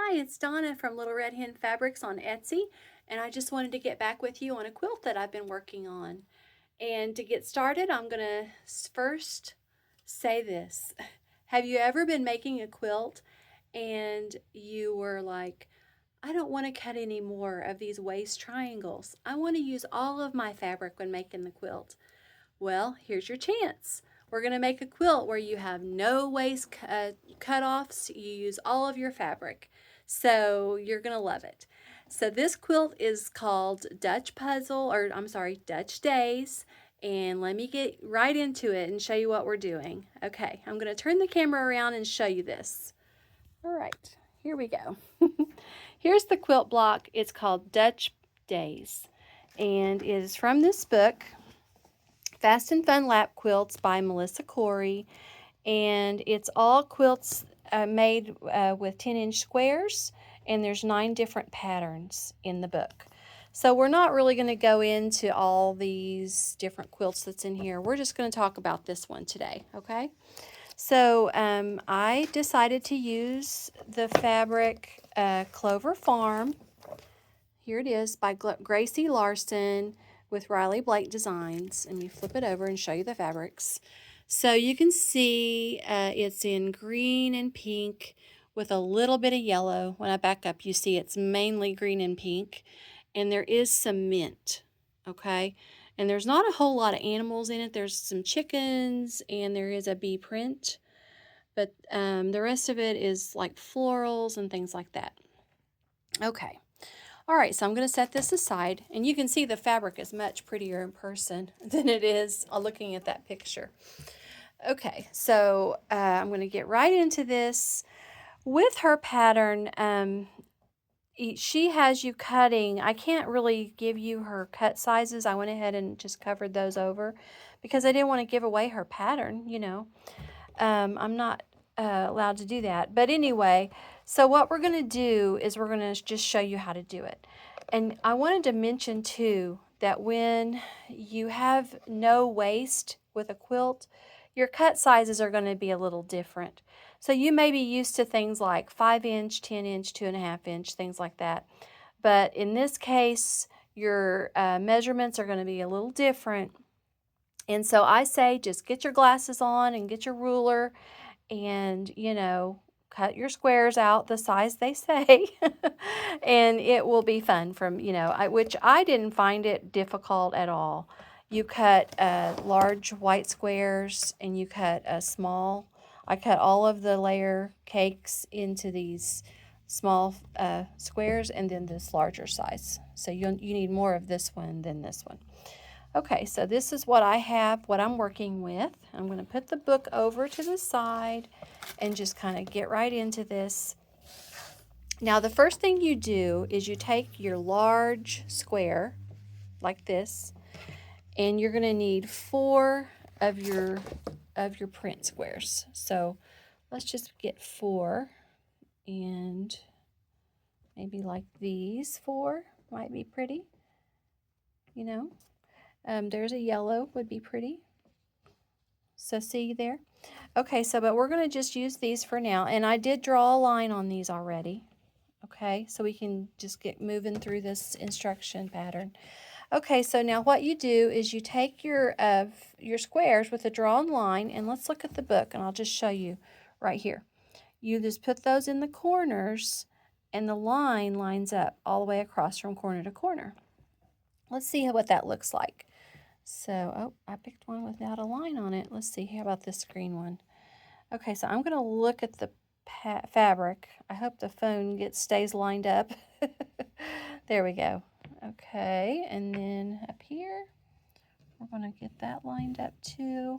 Hi, it's Donna from Little Red Hen Fabrics on Etsy, and I just wanted to get back with you on a quilt that I've been working on. And to get started, I'm going to first say this. Have you ever been making a quilt and you were like, I don't want to cut any more of these waist triangles. I want to use all of my fabric when making the quilt. Well, here's your chance. We're going to make a quilt where you have no waist cut-offs. You use all of your fabric. So you're going to love it. So this quilt is called Dutch Puzzle, or I'm sorry, Dutch Days. And let me get right into it and show you what we're doing. Okay, I'm going to turn the camera around and show you this. All right, here we go. Here's the quilt block. It's called Dutch Days. And it is from this book, Fast and Fun Lap Quilts by Melissa Corry, and it's all quilts made with 10-inch squares, and there's 9 different patterns in the book. So we're not really going to go into all these different quilts that's in here. We're just going to talk about this one today, okay? So I decided to use the fabric Clover Farm. Here it is by Gracie Larson with Riley Blake Designs. And you flip it over and show you the fabrics. So you can see it's in green and pink with a little bit of yellow. When I back up, you see it's mainly green and pink. And there is some mint, okay? And there's not a whole lot of animals in it. There's some chickens and there is a bee print. But the rest of it is like florals and things like that. Okay. All right, so I'm going to set this aside, and you can see the fabric is much prettier in person than it is looking at that picture. Okay, so I'm going to get right into this. With her pattern, she has you cutting. I can't really give you her cut sizes. I went ahead and just covered those over because I didn't want to give away her pattern, you know. I'm not allowed to do that. But anyway, so what we're going to do is we're going to just show you how to do it. And I wanted to mention too that when you have no waist with a quilt, your cut sizes are going to be a little different. So you may be used to things like 5-inch, 10-inch, 2.5-inch, things like that. But in this case, your measurements are going to be a little different. And so I say just get your glasses on and get your ruler and, you know, cut your squares out the size they say. And it will be fun from, you know, which I didn't find it difficult at all. You cut large white squares and you cut a small. I cut all of the layer cakes into these small squares and then this larger size. So you need more of this one than this one. Okay, so this is what I have, what I'm working with. I'm going to put the book over to the side and just kind of get right into this. Now, the first thing you do is you take your large square, like this, and you're going to need 4 of your print squares. So let's just get 4, and maybe like these 4 might be pretty, you know. There's a yellow would be pretty. So see there? Okay, so but we're going to just use these for now. And I did draw a line on these already. Okay, so we can just get moving through this instruction pattern. Okay, so now what you do is you take your squares with a drawn line, and let's look at the book, and I'll just show you right here. You just put those in the corners, and the line lines up all the way across from corner to corner. Let's see what that looks like. So, oh, I picked one without a line on it. Let's see, how about this green one? Okay, so I'm going to look at the fabric. I hope the phone stays lined up. There we go. Okay, and then up here, we're going to get that lined up too.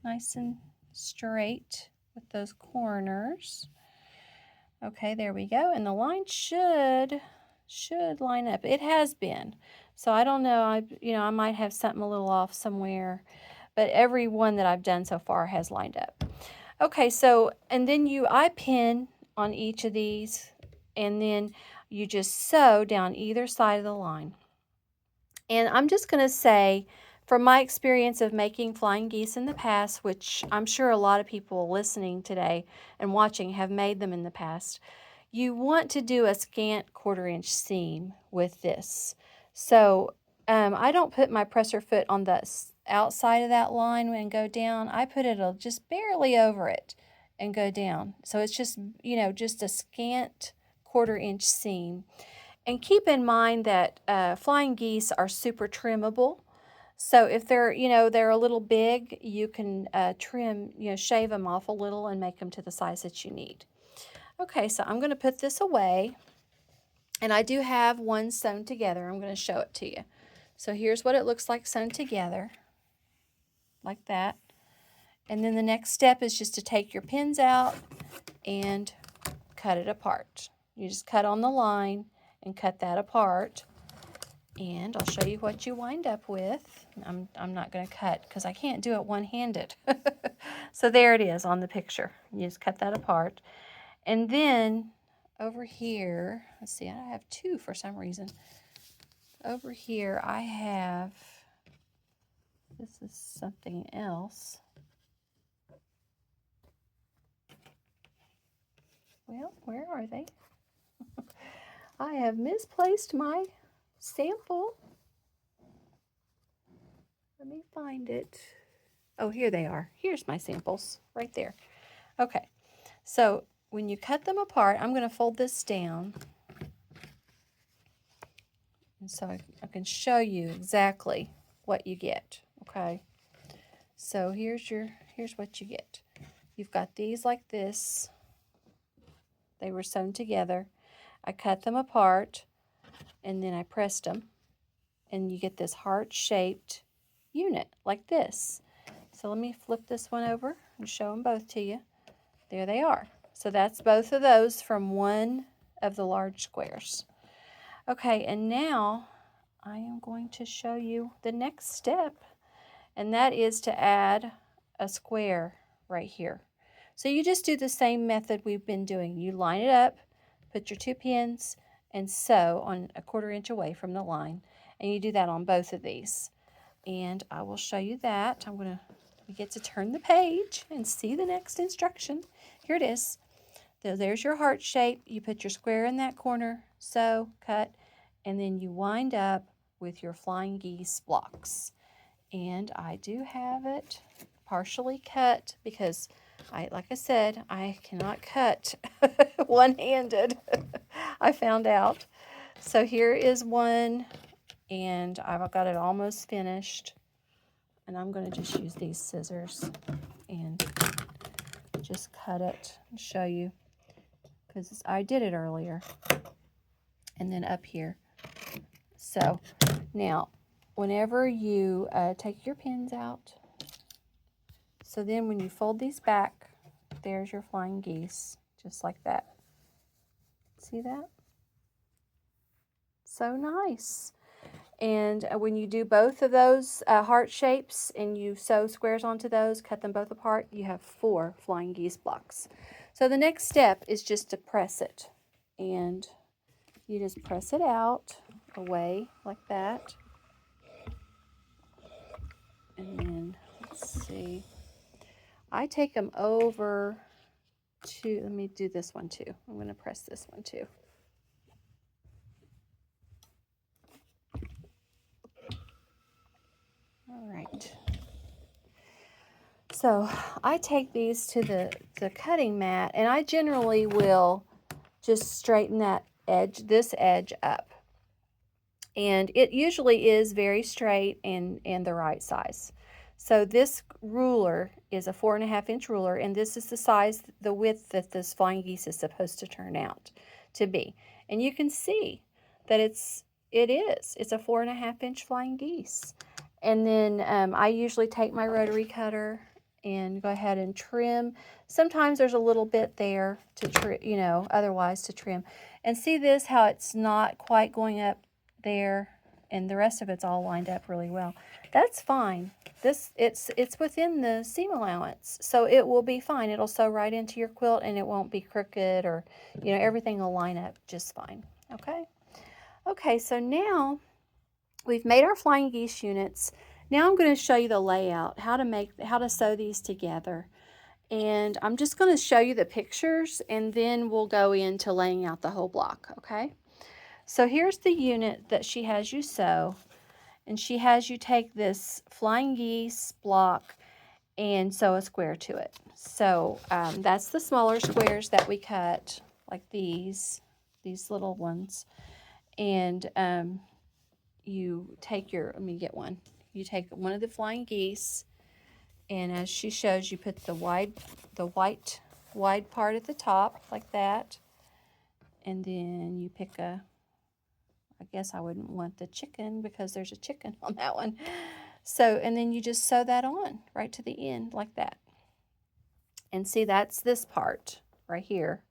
Nice and straight with those corners. Okay, there we go. And the line should line up. It has been. So I don't know, I might have something a little off somewhere, but every one that I've done so far has lined up. Okay, so, and then I pin on each of these, and then you just sew down either side of the line. And I'm just going to say, from my experience of making flying geese in the past, which I'm sure a lot of people listening today and watching have made them in the past, you want to do a scant 1/4 inch seam with this. So I don't put my presser foot on the outside of that line and go down. I put it just barely over it and go down. So it's just, just a scant 1/4 inch seam. And keep in mind that flying geese are super trimmable. So if they're, they're a little big, you can trim, shave them off a little and make them to the size that you need. Okay, so I'm going to put this away. And I do have one sewn together. I'm going to show it to you. So here's what it looks like sewn together, like that. And then the next step is just to take your pins out and cut it apart. You just cut on the line and cut that apart. And I'll show you what you wind up with. I'm not going to cut because I can't do it one-handed. So there it is on the picture. You just cut that apart. And then over here, let's see, I have two for some reason. Over here I have, this is something else. Well, where are they? I have misplaced my sample. Let me find it. Oh, here they are. Here's my samples right there. Okay, so when you cut them apart, I'm going to fold this down. And so I can show you exactly what you get. Okay, so here's what you get. You've got these like this. They were sewn together. I cut them apart and then I pressed them, and you get this heart-shaped unit like this. So let me flip this one over and show them both to you. There they are. So that's both of those from one of the large squares. Okay, and now I am going to show you the next step, and that is to add a square right here. So you just do the same method we've been doing. You line it up, put your two pins, and sew on a 1/4 inch away from the line. And you do that on both of these. And I will show you that. We get to turn the page and see the next instruction. Here it is. There's your heart shape. You put your square in that corner, sew, cut, and then you wind up with your flying geese blocks. And I do have it partially cut because like I said, I cannot cut one-handed. I found out. So here is one, and I've got it almost finished. And I'm going to just use these scissors and just cut it and show you, because I did it earlier. And then up here. So now, whenever you take your pins out, so then when you fold these back, there's your flying geese, just like that. See that? So nice. And when you do both of those heart shapes and you sew squares onto those, cut them both apart, you have 4 flying geese blocks. So the next step is just to press it. And you just press it out away like that. And then, let's see. I take them over to, let me do this one too. I'm going to press this one too. All right. So I take these to the cutting mat, and I generally will just straighten that edge, this edge up. And it usually is very straight and the right size. So this ruler is a 4.5 inch ruler, and this is the size, the width that this flying geese is supposed to turn out to be. And you can see that it's a 4.5 inch flying geese. And then I usually take my rotary cutter and go ahead and trim. Sometimes there's a little bit there to trim, otherwise to trim. And see this, how it's not quite going up there, and the rest of it's all lined up really well. That's fine. It's within the seam allowance, so it will be fine. It'll sew right into your quilt, and it won't be crooked, or everything will line up just fine. Okay, so now we've made our flying geese units. Now I'm going to show you the layout, how to sew these together. And I'm just going to show you the pictures, and then we'll go into laying out the whole block, okay? So here's the unit that she has you sew, and she has you take this flying geese block and sew a square to it. So that's the smaller squares that we cut, like these little ones. And you take your, let me get one. You take one of the flying geese, and as she shows, you put the white part at the top like that. And then you pick a, I guess I wouldn't want the chicken because there's a chicken on that one. So, and then you just sew that on right to the end like that. And see, that's this part right here.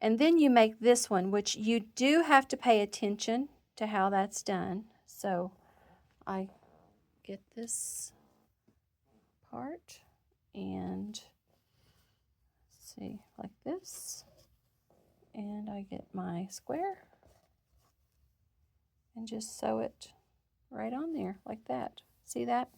And then you make this one, which you do have to pay attention to how that's done. So I get this part and see, like this. And I get my square and just sew it right on there like that. See that?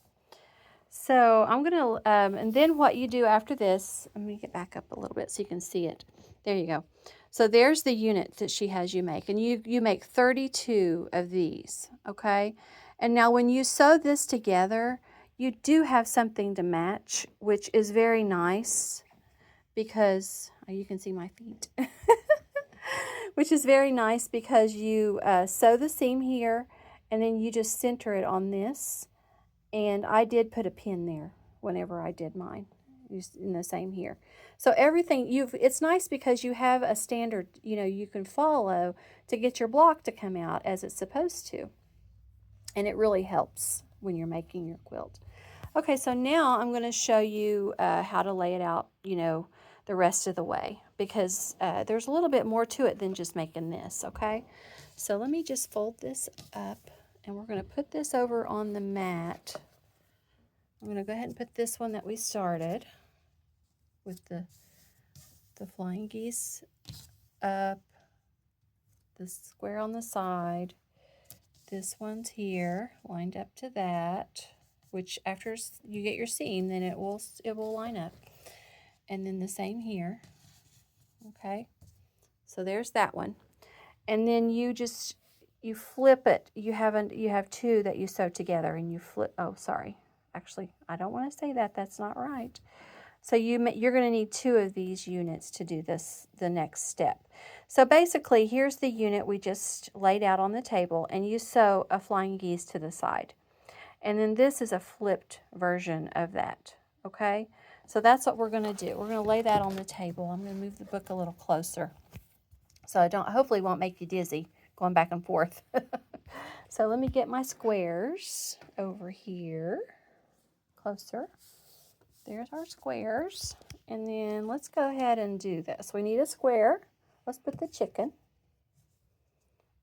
So I'm going to, and then what you do after this, let me get back up a little bit so you can see it. There you go. So there's the unit that she has you make, and you make 32 of these, okay? And now when you sew this together, you do have something to match, which is very nice because, oh, you can see my feet, which is very nice because you sew the seam here, and then you just center it on this. And I did put a pin there whenever I did mine, in the same here. So everything, it's nice because you have a standard, you know, you can follow to get your block to come out as it's supposed to. And it really helps when you're making your quilt. Okay, so now I'm going to show you how to lay it out, you know, the rest of the way. Because there's a little bit more to it than just making this, okay? So let me just fold this up. And we're going to put this over on the mat. I'm going to go ahead and put this one that we started with the flying geese up, the square on the side. This one's here, lined up to that, which after you get your seam, then it will line up. And then the same here. Okay, so there's that one. And then you flip it. You have two that you sew together, and you flip. Oh, sorry. Actually, I don't want to say that. That's not right. So you're going to need two of these units to do this, the next step. So basically, here's the unit we just laid out on the table, and you sew a flying geese to the side. And then this is a flipped version of that. Okay? So that's what we're going to do. We're going to lay that on the table. I'm going to move the book a little closer, so I hopefully won't make you dizzy going back and forth. So let me get my squares over here closer. There's our squares. And then let's go ahead and do this. We need a square. Let's put the chicken.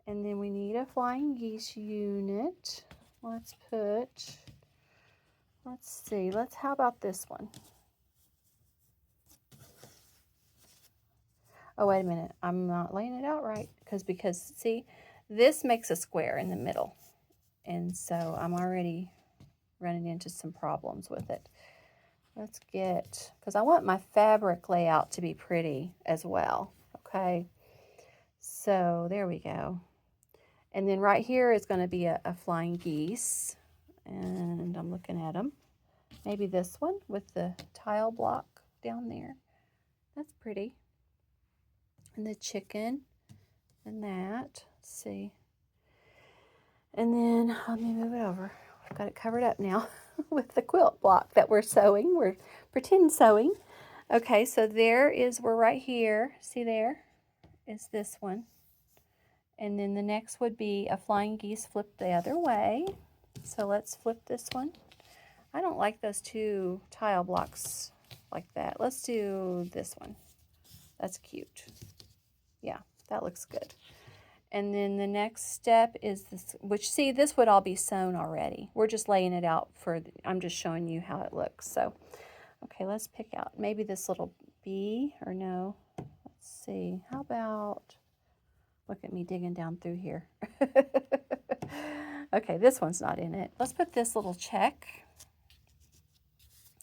And then we need a flying geese unit. Let's see, how about this one? Oh, wait a minute. I'm not laying it out right because see, this makes a square in the middle. And so I'm already running into some problems with it. Let's get, because I want my fabric layout to be pretty as well. Okay. So there we go. And then right here is going to be a flying geese. And I'm looking at them. Maybe this one with the tile block down there. That's pretty. And the chicken and that. Let's see. And then let me move it over. I've got it covered up now with the quilt block that we're sewing. We're pretend sewing. Okay, so we're right here. See, there is this one. And then the next would be a flying geese flipped the other way. So let's flip this one. I don't like those two tile blocks like that. Let's do this one. That's cute. Yeah, that looks good. And then the next step is this, which, see, this would all be sewn already. We're just laying it out I'm just showing you how it looks. So, okay, let's pick out maybe this little bee, or no. Let's see. How about, look at me digging down through here. Okay, this one's not in it. Let's put this little check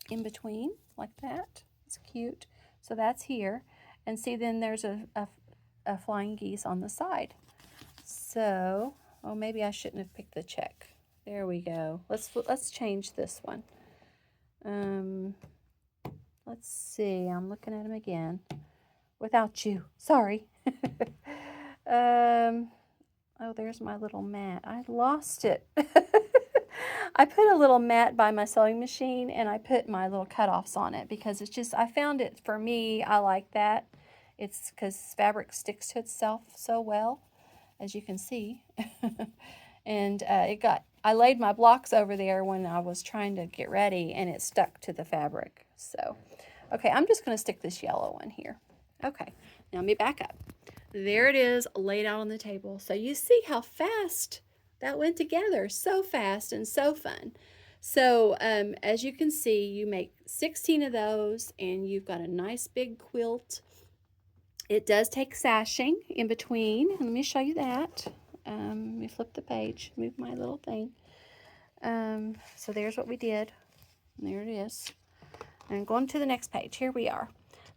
in between, like that. It's cute. So that's here. And see, then there's a flying geese on the side. So, oh, maybe I shouldn't have picked the check. There we go. Let's change this one. Let's see. I'm looking at them again. Without you. Sorry. Oh, there's my little mat. I lost it. I put a little mat by my sewing machine and I put my little cutoffs on it because it's just, I found it, for me, I like that. It's because fabric sticks to itself so well, as you can see. And I laid my blocks over there when I was trying to get ready and it stuck to the fabric. So, okay, I'm just going to stick this yellow one here. Okay, now let me back up. There it is laid out on the table. So you see how fast that went together. So fast and so fun. So as you can see, you make 16 of those and you've got a nice big quilt. It does take sashing in between. Let me show you that. Let me flip the page, move my little thing. So there's what we did. There it is. And going to the next page. Here we are.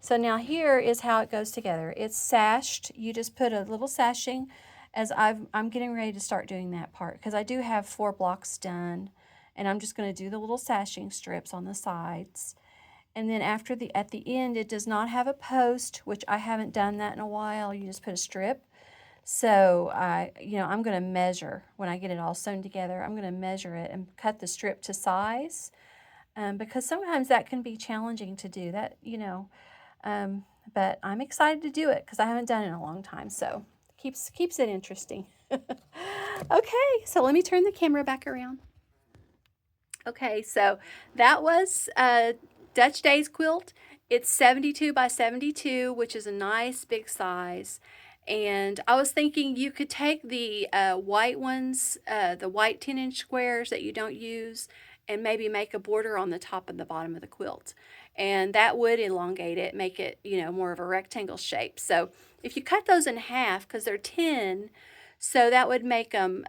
So now here is how it goes together. It's sashed. You just put a little sashing as I'm getting ready to start doing that part because I do have 4 blocks done. And I'm just going to do the little sashing strips on the sides. And then at the end, it does not have a post, which I haven't done that in a while. You just put a strip. So I'm going to measure when I get it all sewn together. I'm going to measure it and cut the strip to size. Because sometimes that can be challenging to do that, but I'm excited to do it because I haven't done it in a long time, so keeps it interesting. Okay, so let me turn the camera back around. Okay, so that was Dutch Days quilt. It's 72 by 72, which is a nice big size. And I was thinking you could take the white ones, the white 10-inch squares that you don't use, and maybe make a border on the top and the bottom of the quilt. And that would elongate it, make it, more of a rectangle shape. So if you cut those in half, because they're 10, so that would make them,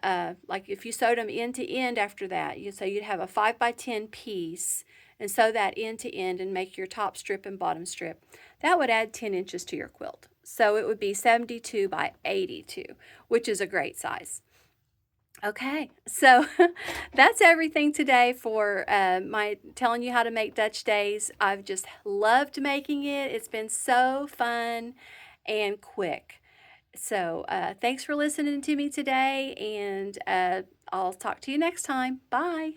like if you sewed them end to end after that, so you'd have a 5 by 10 piece and sew that end to end and make your top strip and bottom strip. That would add 10 inches to your quilt. So it would be 72 by 82, which is a great size. Okay, so that's everything today for my telling you how to make Dutch Days. I've just loved making it. It's been so fun and quick. So thanks for listening to me today, and I'll talk to you next time. Bye.